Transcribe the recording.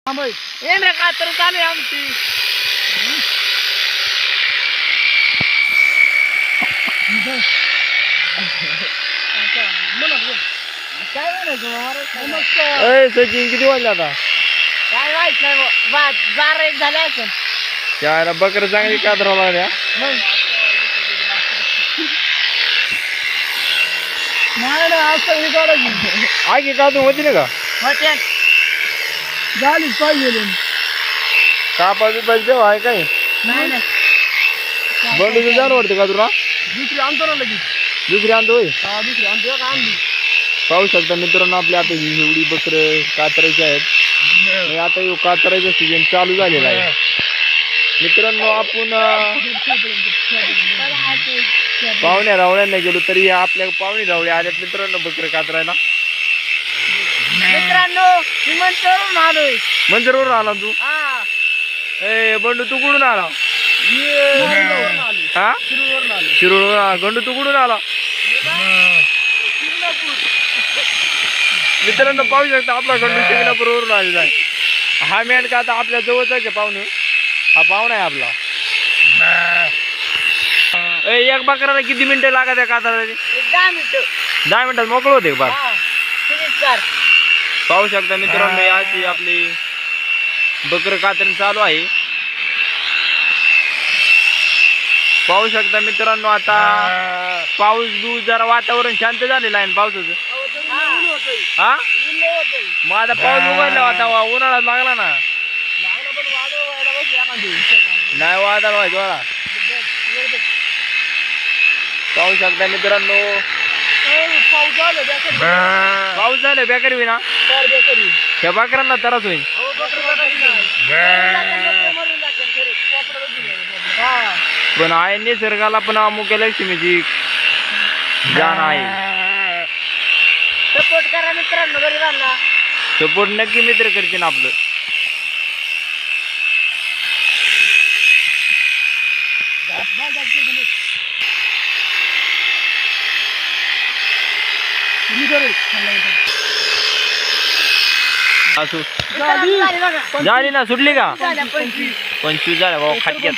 येणार का तर चालू आहे आमची. काय म्हणायचं सचिन किती वाजले आता? काय माहित नाही बारा एक झाले असेल. त्याला बकर चांगली कातरावं लागल्या. नाही असं काढायची आगी कातून होती ना का? होते झालीच पाहिजे. कापा बिपायची देवा आहे काय? नाही नाही बंडूचं जाण वाटतं का तुला? दुसरी आणतो ना लगेच. दुसरी आणतो होय. हा दुसरी आणतो का आणली. पाहू शकता मित्रांनो आपल्या आता ही एवढी बकर कातरायची आहेत. आणि आता यो कातरायचा सीजन चालू झालेला आहे मित्रांनो. आपण पाहुण्या रावळ्यांना गेलो तरी आपल्या पाहुणे रावळे आल्यात मित्रांनो बकर कातरायला. मित्रांनो मी मंचवरून आलोय. मंदिरवरून आला तू? हा ए बंडू तू कुठून आला? हा शिरूरवरून आला. गंडू तू कुठून आला? मित्रांनो पाहू शकता आपला गंडू शिंगणापूरवरून आलेला आहे. हा मेंढ का आता आपल्या जवळचा आहे पाहुणे. हा पाहुणा आहे आपला. एक बकराला किती मिनिटं लागत आहे कातरायला? 10 मिनिटं. 10 मिनिटात मोकळं होते बार. हा फिनिश कर. पाहू शकता मित्रांनो अशी आपली बकर कातरण चालू आहे. पाहू शकता मित्रांनो आता पाऊस बिऊस जरा वातावरण शांत झालेलं आहे पावसाचं. हा मग आता पाऊस उघडला आता उन्हाळा लागला ना. नाही वादळ व्हायचं वाळा. पाहू शकता मित्रांनो पाऊस झाला बेकारी होईना. त्या बकरांना त्रास होईल. पण आहे निसर्गाला पण अमुक लक्ष्मीची जाण आहे. सपोर्ट करा मित्रांनो गरीबांना. सपोर्ट नक्की मित्र करतील आपलं. असू झाली ना सुटली का? 25 झाल्या भाऊ खाट्यात.